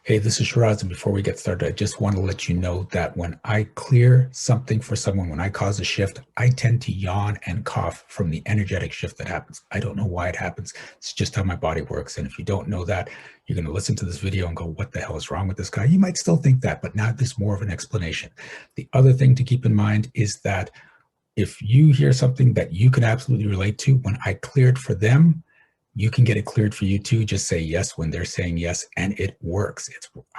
Hey, this is Shiraz, and before we get started, I just want to let you know that when I clear something for someone, when I cause a shift, I tend to yawn and cough from the energetic shift that happens. I don't know why it happens. It's just how my body works. And if you don't know that, you're going to listen to this video and go, what the hell is wrong with this guy? You might still think that, but now there's more of an explanation. The other thing to keep in mind is that if you hear something that you can absolutely relate to, when I cleared for them, you can get it cleared for you too. Just say yes when they're saying yes, and it works.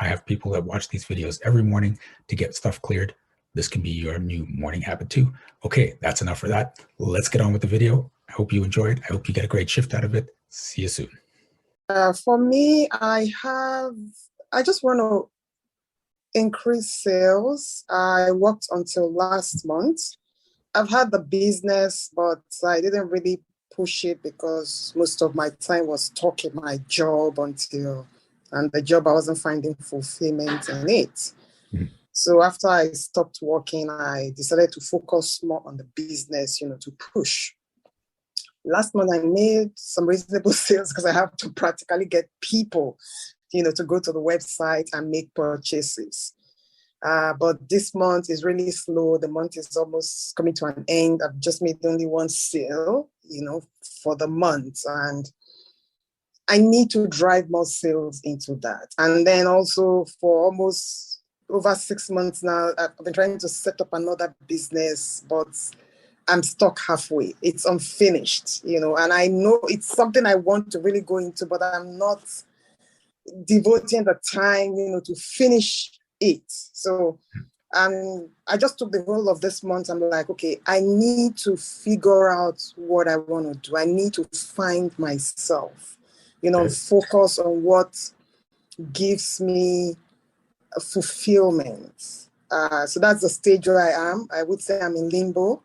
I have people that watch these videos every morning to get stuff cleared. This can be your new morning habit too. Okay, that's enough for that. Let's get on with the video. I hope you enjoy it. I hope you get a great shift out of it. See you soon. For me, I just want to increase sales. I worked until last month. I've had the business, but I didn't really push it because most of my time was stuck in my job and the job I wasn't finding fulfillment in it. Mm-hmm. So after I stopped working, I decided to focus more on the business, to push. Last month, I made some reasonable sales because I have to practically get people, to go to the website and make purchases. But this month is really slow. The month is almost coming to an end. I've just made only one sale, for the month. And I need to drive more sales into that. And then also for almost over 6 months now, I've been trying to set up another business, but I'm stuck halfway. It's unfinished, and I know it's something I want to really go into, but I'm not devoting the time, to finish it. So I just took the whole of this month. I'm like, okay, I need to figure out what I want to do. I need to find myself, focus on what gives me a fulfillment. So that's the stage where I am. I would say I'm in limbo,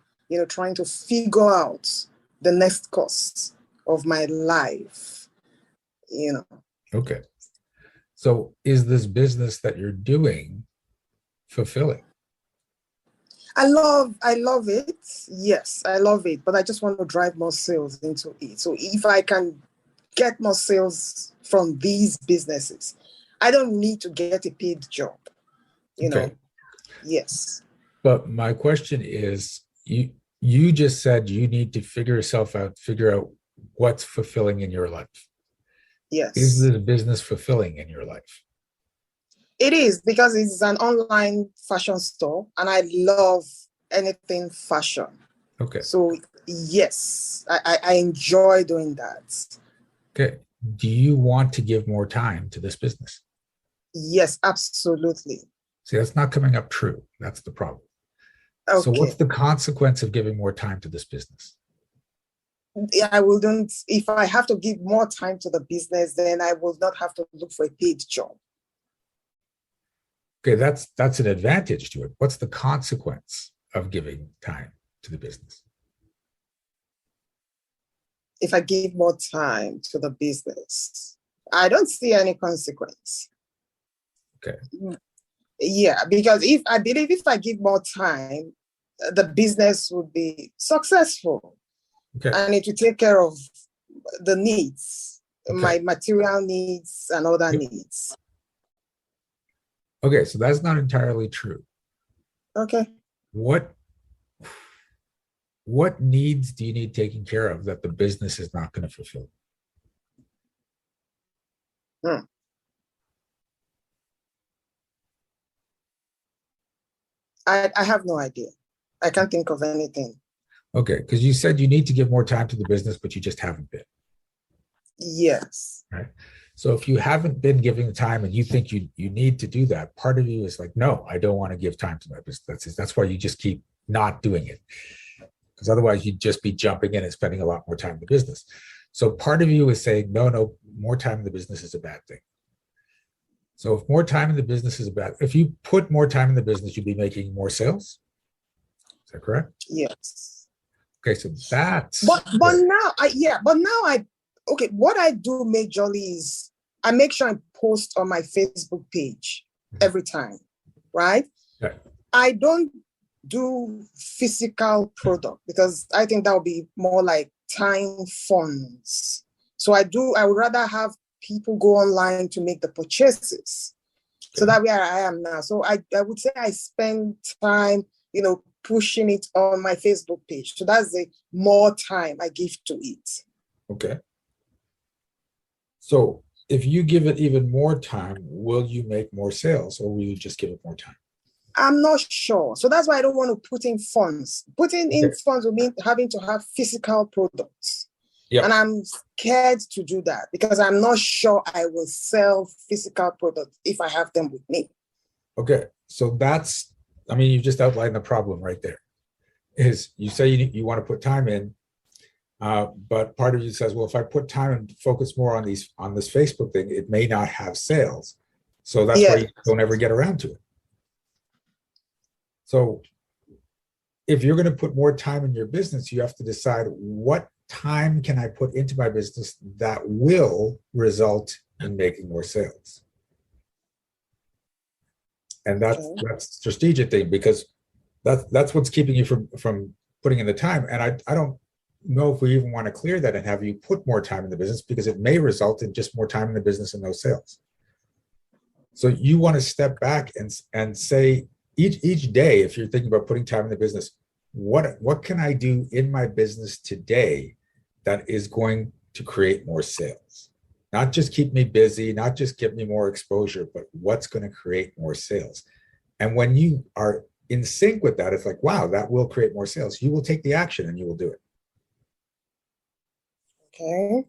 trying to figure out the next course of my life, Okay. So is this business that you're doing fulfilling? I love it. Yes, I love it, but I just want to drive more sales into it. So if I can get more sales from these businesses, I don't need to get a paid job, Okay. Yes. But my question is, you just said you need to figure out what's fulfilling in your life. Yes. Is this business fulfilling in your life? It is, because it's an online fashion store and I love anything fashion. Okay. So yes, I enjoy doing that. Okay. Do you want to give more time to this business? Yes, absolutely. See, that's not coming up true. That's the problem. Okay. So what's the consequence of giving more time to this business? I wouldn't, if I have to give more time to the business, then I will not have to look for a paid job. Okay, that's an advantage to it. What's the consequence of giving time to the business? If I give more time to the business, I don't see any consequence. Okay. Yeah, because if I give more time, the business would be successful. Okay. And it will take care of the needs, okay. my material needs and other needs. Okay, so that's not entirely true. Okay. What needs do you need taken care of that the business is not going to fulfill? I have no idea. I can't think of anything. Okay, because you said you need to give more time to the business, but you just haven't been. Yes. Right. So if you haven't been giving the time and you think you need to do that, part of you is like, no, I don't want to give time to my business. That's why you just keep not doing it. Because otherwise you'd just be jumping in and spending a lot more time in the business. So part of you is saying, no, more time in the business is a bad thing. So if more time in the business is bad, if you put more time in the business, you'd be making more sales. Is that correct? Yes. Okay, so that's but now what I do majorly is I make sure I post on my Facebook page every time, right? Okay. I don't do physical product because I think that would be more like time funds. So I would rather have people go online to make the purchases. So that where I am now. So I would say I spend time, pushing it on my Facebook page. So that's the more time I give to it. Okay. So if you give it even more time, will you make more sales, or will you just give it more time? I'm not sure. So that's why I don't want to put in funds. Putting in funds will mean having to have physical products. Yep. And I'm scared to do that because I'm not sure I will sell physical products if I have them with me. Okay. So you just outlined the problem right there. Is you say you want to put time in, but part of you says, well, if I put time and focus more on this Facebook thing, it may not have sales. So that's why you don't ever get around to it. So if you're going to put more time in your business, you have to decide what time can I put into my business that will result in making more sales. And that's a strategic thing, because that's what's keeping you from putting in the time. And I don't know if we even want to clear that and have you put more time in the business, because it may result in just more time in the business and no sales. So you want to step back and say each day, if you're thinking about putting time in the business, what can I do in my business today that is going to create more sales? Not just keep me busy, not just give me more exposure, but what's going to create more sales? And when you are in sync with that, it's like, wow, that will create more sales. You will take the action and you will do it. Okay.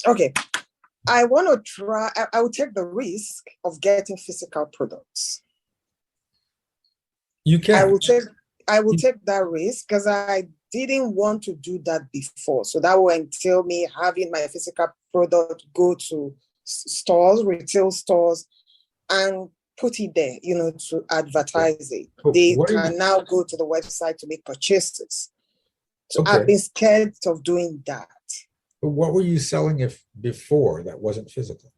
Okay. I want to try, I will take the risk of getting physical products. You can. I will take that risk because I didn't want to do that before. So that will entail me having my physical product go to stores, retail stores, and put it there, to advertise it. They can now go to the website to make purchases. So I've been scared of doing that. But what were you selling before that wasn't physical?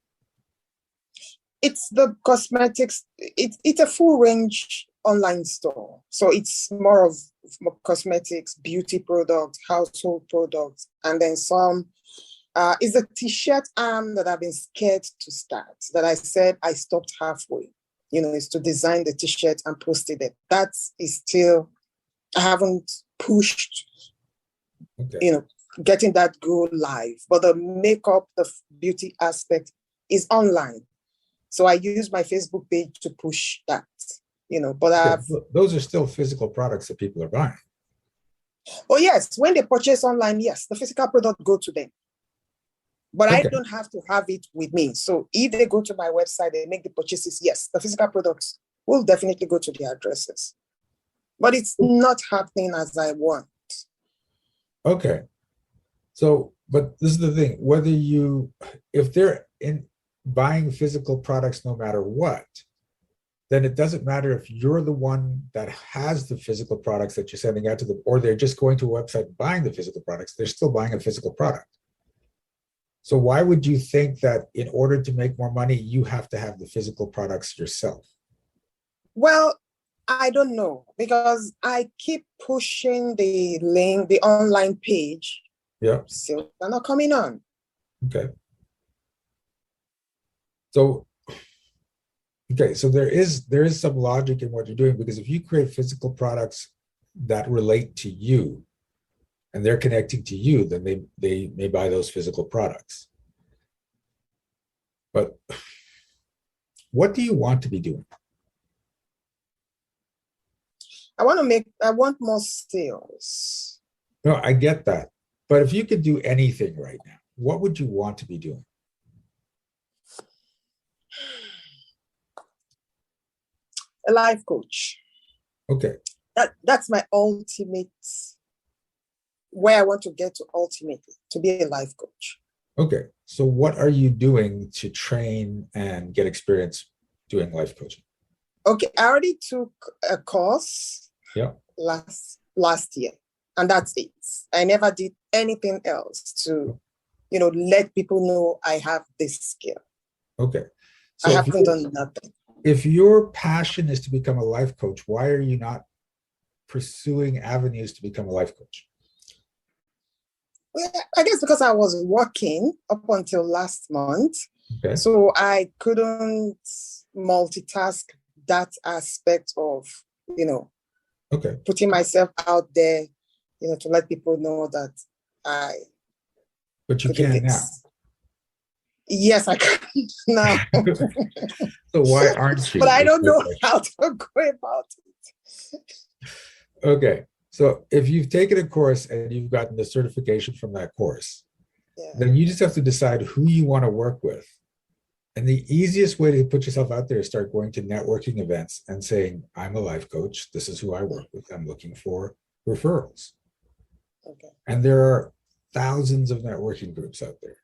It's the cosmetics. It's a full range online store. So it's more of cosmetics, beauty products, household products, and then some. It's a t-shirt arm that I've been scared to start, that I said I stopped halfway. Is to design the t-shirt and post it there. That is still, I haven't pushed, getting that go live. But the makeup, the beauty aspect is online. So I use my Facebook page to push that, but those are still physical products that people are buying. Oh yes, when they purchase online, yes, the physical product go to them. But I don't have to have it with me. So if they go to my website, they make the purchases, yes, the physical products will definitely go to their addresses. But it's not happening as I want. Okay. So, but this is the thing, if they're buying physical products no matter what, then it doesn't matter if you're the one that has the physical products that you're sending out to them, or they're just going to a website buying the physical products, they're still buying a physical product. So why would you think that in order to make more money, you have to have the physical products yourself? Well, I don't know, because I keep pushing the link, the online page. Yeah. So they're not coming on. Okay. So there is some logic in what you're doing, because if you create physical products that relate to you and they're connecting to you, then they may buy those physical products. But what do you want to be doing? I want more sales. No, I get that. But if you could do anything right now, what would you want to be doing? A life coach. Okay. That's my ultimate, where I want to get to ultimately, to be a life coach. Okay. So what are you doing to train and get experience doing life coaching? Okay. I already took a course last year, and that's it. I never did anything else to, let people know I have this skill. Okay. So I haven't done nothing. If your passion is to become a life coach, why are you not pursuing avenues to become a life coach? Well, I guess because I was working up until last month, Okay. so I couldn't multitask that aspect of, you know, Okay. putting myself out there, to let people know that I But you could do can now. this. Yes, I can now, So why aren't but you? I Is don't my know question. how to go about it. Okay. So if you've taken a course and you've gotten the certification from that course, Yeah. then you just have to decide who you want to work with. And the easiest way to put yourself out there is start going to networking events and saying, I'm a life coach. This is who I work with. I'm looking for referrals. Okay. And there are thousands of networking groups out there.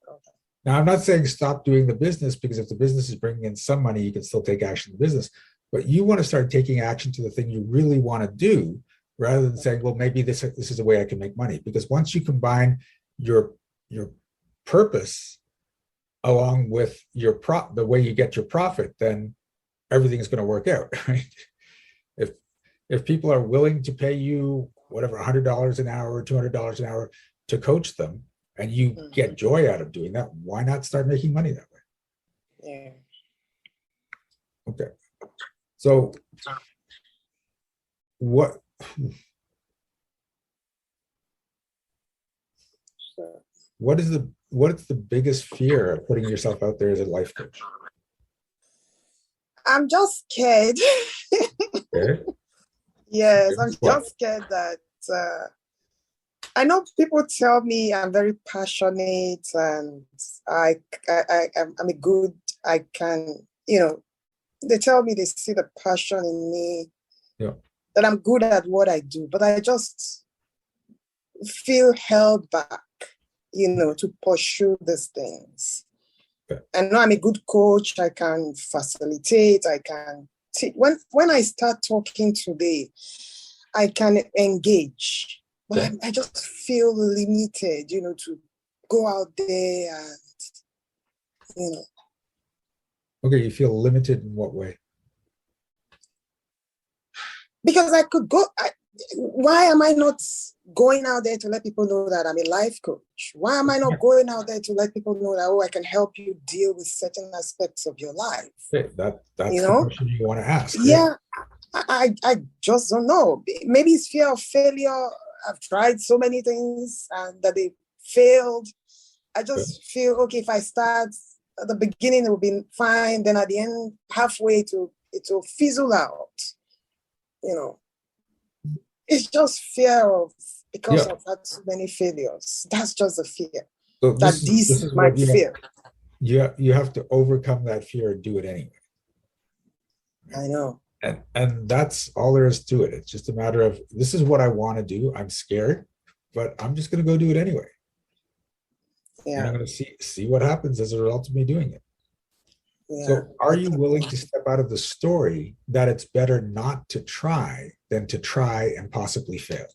Okay. Now, I'm not saying stop doing the business, because if the business is bringing in some money, you can still take action in the business. But you want to start taking action to the thing you really want to do, rather than saying, well, maybe this is a way I can make money. Because once you combine your purpose along with the way you get your profit, then everything is going to work out, right? If people are willing to pay you whatever, $100 an hour or $200 an hour to coach them, and you get joy out of doing that, why not start making money that way? Yeah. Okay. So what So what's the biggest fear of putting yourself out there as a life coach? I'm just scared. Okay. Yes, I'm What? just scared that I know people tell me I'm very passionate and I'm a good, I can, they tell me they see the passion in me, Yeah. that I'm good at what I do, but I just feel held back, to pursue these things. Okay. I know I'm a good coach. I can facilitate. I can teach. When I start talking today, I can engage, but Okay. I just feel limited, to go out there and. Okay, you feel limited in what way? Because I could go. Why am I not going out there to let people know that I'm a life coach? Why am I not going out there to let people know that, I can help you deal with certain aspects of your life? Okay, that's the question you want to ask. Yeah, I just don't know. Maybe it's fear of failure. I've tried so many things and that they failed. I just feel, okay, if I start at the beginning, it will be fine. Then at the end, halfway it will fizzle out. It's just fear of, because I've had so many failures. That's just a fear. So That this is might what fail. You have to overcome that fear and do it anyway. I know. And that's all there is to it. It's just a matter of, this is what I want to do. I'm scared, but I'm just going to go do it anyway. Yeah. And I'm going to see what happens as a result of me doing it. Yeah. So are you willing to step out of the story that it's better not to try than to try and possibly fail?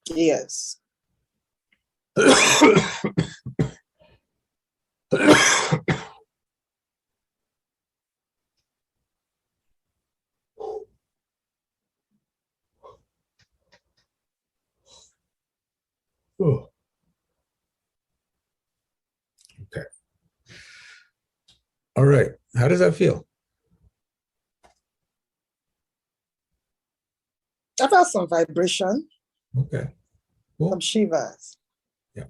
Yes. Oh. Okay. All right. How does that feel? I felt some vibration. Okay. Cool. Some shivers. Yeah.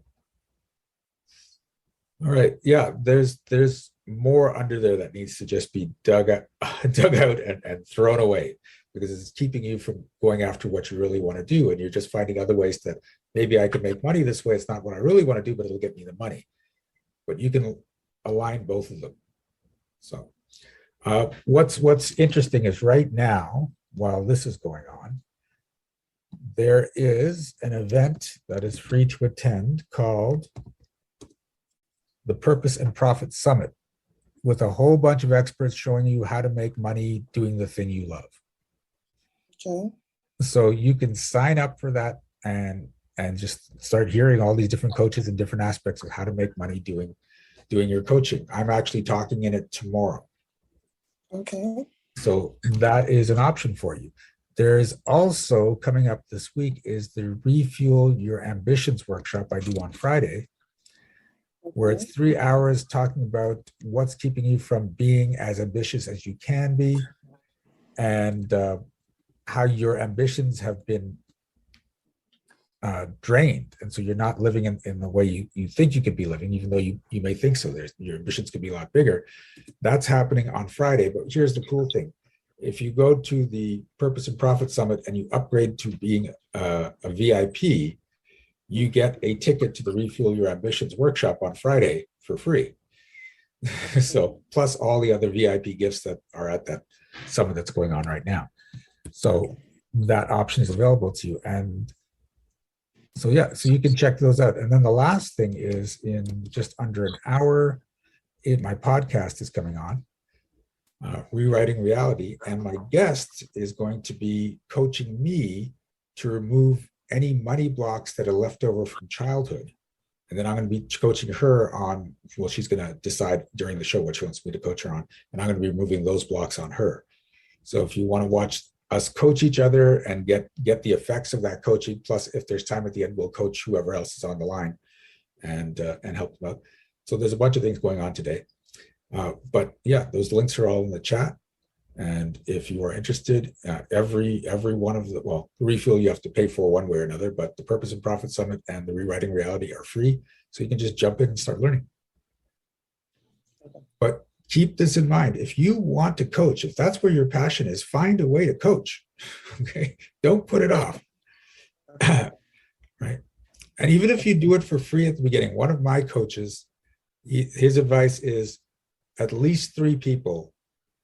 All right. Yeah. There's more under there that needs to just be dug out and thrown away, because it's keeping you from going after what you really want to do. And you're just finding other ways that maybe I can make money this way. It's not what I really want to do, but it'll get me the money. But you can align both of them. So what's interesting is right now, while this is going on, there is an event that is free to attend called the Purpose and Profit Summit, with a whole bunch of experts showing you how to make money doing the thing you love. Okay. So you can sign up for that and just start hearing all these different coaches and different aspects of how to make money doing your coaching. I'm actually talking in it tomorrow. Okay. So that is an option for you. There's also coming up this week is the Refuel Your Ambitions workshop I do on Friday, where it's 3 hours talking about what's keeping you from being as ambitious as you can be, and how your ambitions have been drained. And so you're not living in the way you think you could be living, even though you may think so. Your ambitions could be a lot bigger. That's happening on Friday. But here's the cool thing. If you go to the Purpose and Profit Summit and you upgrade to being a VIP, you get a ticket to the Refuel Your Ambitions workshop on Friday for free. So, plus all the other VIP gifts that are at that summit that's going on right now. So that option is available to you. And so, yeah, so you can check those out. And then the last thing is, in just under an hour, my podcast is coming on, Rewriting Reality. And my guest is going to be coaching me to remove any money blocks that are left over from childhood. And then I'm going to be coaching her on, well, she's going to decide during the show what she wants me to coach her on. And I'm going to be removing those blocks on her. So if you want to watch us coach each other and get the effects of that coaching, plus if there's time at the end, we'll coach whoever else is on the line and help them out. So there's a bunch of things going on today. But yeah, those links are all in the chat. And if you are interested, every one of the Refuel you have to pay for one way or another, but the Purpose and Profit Summit and the Rewriting Reality are free. So you can just jump in and start learning. Okay. But keep this in mind. If you want to coach, if that's where your passion is, find a way to coach. Okay. Don't put it off. Right. And even if you do it for free at the beginning, one of my coaches, his advice is at least 3 people,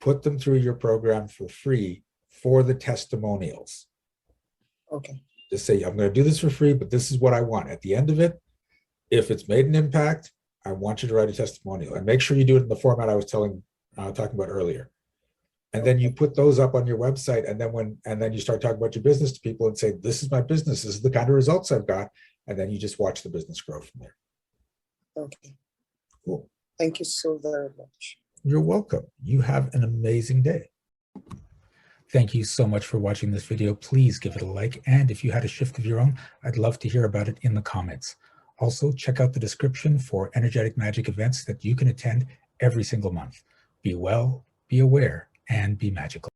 put them through your program for free for the testimonials. Okay. Just say, I'm going to do this for free, but this is what I want. At the end of it, if it's made an impact, I want you to write a testimonial, and make sure you do it in the format I was talking about earlier. And then you put those up on your website, and then you start talking about your business to people and say, this is my business. This is the kind of results I've got. And then you just watch the business grow from there. Okay. Cool. Thank you so very much. You're welcome. You have an amazing day. Thank you so much for watching this video. Please give it a like. And if you had a shift of your own, I'd love to hear about it in the comments. Also, check out the description for Energetic Magic events that you can attend every single month. Be well, be aware, and be magical.